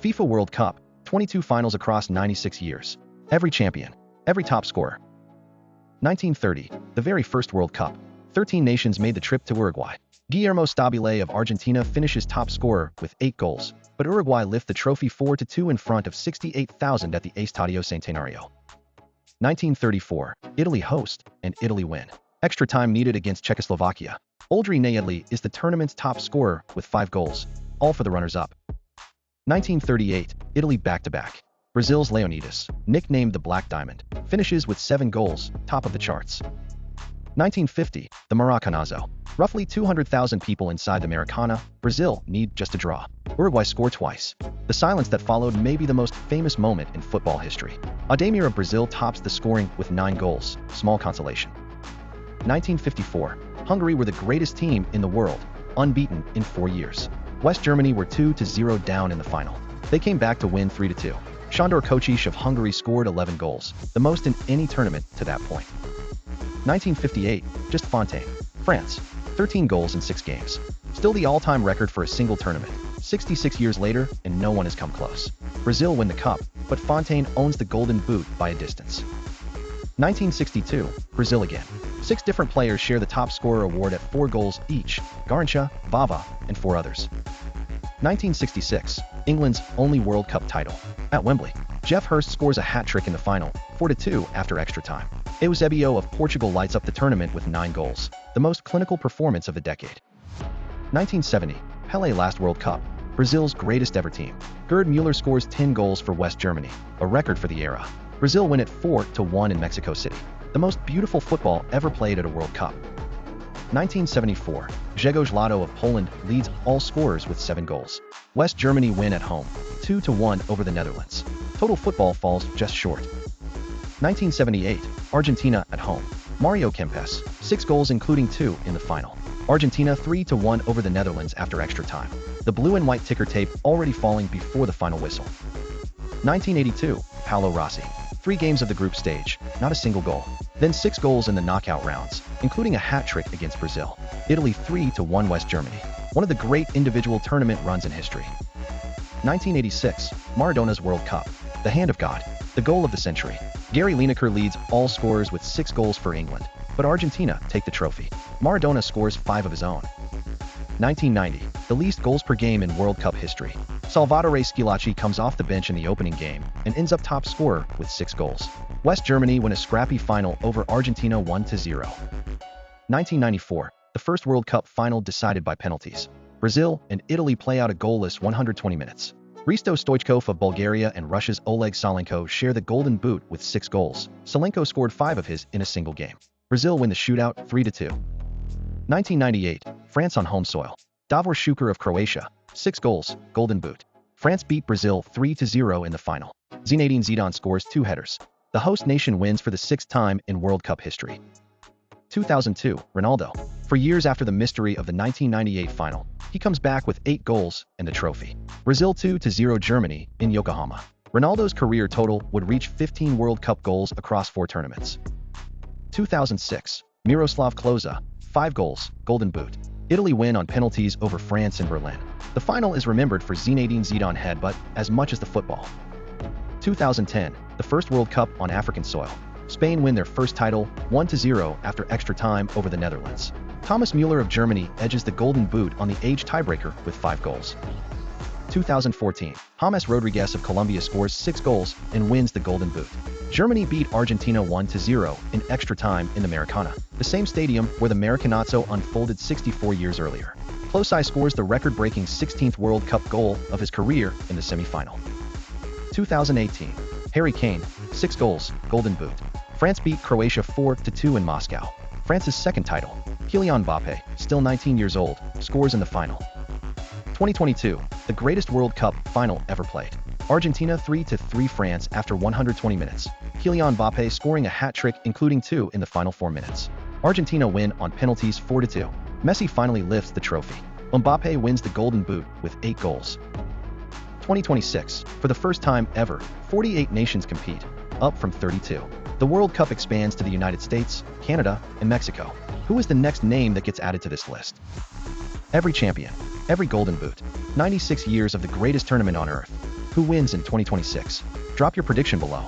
FIFA World Cup, 22 finals across 96 years. Every champion, every top scorer. 1930, the very first World Cup. 13 nations made the trip to Uruguay. Guillermo Stabile of Argentina finishes top scorer with 8 goals, but Uruguay lift the trophy 4-2 in front of 68,000 at the Estadio Centenario. 1934, Italy host, and Italy win. Extra time needed against Czechoslovakia. Oldri Nejedly is the tournament's top scorer with 5 goals, all for the runners-up. 1938, Italy back-to-back. Brazil's Leonidas, nicknamed the Black Diamond, finishes with 7 goals, top of the charts. 1950, the Maracanazo. Roughly 200,000 people inside the Maracana. Brazil need just a draw. Uruguay score twice. The silence that followed may be the most famous moment in football history. Ademir of Brazil tops the scoring with 9 goals, small consolation. 1954, Hungary were the greatest team in the world, unbeaten in 4 years. West Germany were 2-0 down in the final. They came back to win 3-2. Sándor Kocsis of Hungary scored 11 goals, the most in any tournament to that point. 1958, just Fontaine, France, 13 goals in 6 games. Still the all-time record for a single tournament. 66 years later, and no one has come close. Brazil win the cup, but Fontaine owns the Golden Boot by a distance. 1962, Brazil again. 6 different players share the top scorer award at 4 goals each, Garrincha, Vava, and 4 others. 1966, England's only World Cup title. At Wembley, Geoff Hurst scores a hat-trick in the final, 4-2 after extra time. Eusebio of Portugal lights up the tournament with 9 goals, the most clinical performance of the decade. 1970, Pelé last World Cup, Brazil's greatest ever team. Gerd Müller scores 10 goals for West Germany, a record for the era. Brazil win it 4-1 in Mexico City, the most beautiful football ever played at a World Cup. 1974, Grzegorz Lato of Poland leads all scorers with 7 goals. West Germany win at home, 2-1 over the Netherlands. Total football falls just short. 1978, Argentina at home. Mario Kempes, 6 goals including 2 in the final. Argentina 3-1 over the Netherlands after extra time. The blue and white ticker tape already falling before the final whistle. 1982, Paolo Rossi. 3 games of the group stage, not a single goal. Then 6 goals in the knockout rounds, including a hat-trick against Brazil. Italy 3-1 West Germany. One of the great individual tournament runs in history. 1986, Maradona's World Cup. The hand of God. The goal of the century. Gary Lineker leads all scorers with 6 goals for England, but Argentina take the trophy. Maradona scores 5 of his own. 1990, the least goals per game in World Cup history. Salvatore Schillaci comes off the bench in the opening game and ends up top scorer with 6 goals. West Germany win a scrappy final over Argentina 1-0. 1994, the first World Cup final decided by penalties. Brazil and Italy play out a goalless 120 minutes. Hristo Stoichkov of Bulgaria and Russia's Oleg Salenko share the Golden Boot with 6 goals. Salenko scored 5 of his in a single game. Brazil win the shootout 3-2. 1998, France on home soil. Davor Šuker of Croatia, 6 goals, Golden Boot. France beat Brazil 3-0 in the final. Zinedine Zidane scores 2 headers. The host nation wins for the 6th time in World Cup history. 2002, Ronaldo. For years after the mystery of the 1998 final, he comes back with 8 goals and the trophy. Brazil 2-0 Germany in Yokohama. Ronaldo's career total would reach 15 World Cup goals across 4 tournaments. 2006, Miroslav Klose, 5 goals, Golden Boot. Italy win on penalties over France in Berlin. The final is remembered for Zinedine Zidane headbutt as much as the football. 2010, the first World Cup on African soil. Spain win their first title 1-0 after extra time over the Netherlands. Thomas Müller of Germany edges the Golden Boot on the age tiebreaker with 5 goals. 2014, James Rodriguez of Colombia scores 6 goals and wins the Golden Boot. Germany beat Argentina 1-0 in extra time in the Maracana, the same stadium where the Maracanazo unfolded 64 years earlier. Klose scores the record-breaking 16th World Cup goal of his career in the semi-final. 2018, Harry Kane, 6 goals, Golden Boot. France beat Croatia 4-2 in Moscow. France's second title. Kylian Mbappé, still 19 years old, scores in the final. 2022, the greatest World Cup final ever played. Argentina 3-3 France after 120 minutes. Kylian Mbappé scoring a hat-trick including 2 in the final 4 minutes. Argentina win on penalties 4-2. Messi finally lifts the trophy. Mbappé wins the Golden Boot with 8 goals. 2026, for the first time ever, 48 nations compete, up from 32. The World Cup expands to the United States, Canada, and Mexico. Who is the next name that gets added to this list? Every champion, every Golden Boot. 96 years of the greatest tournament on earth. Who wins in 2026? Drop your prediction below.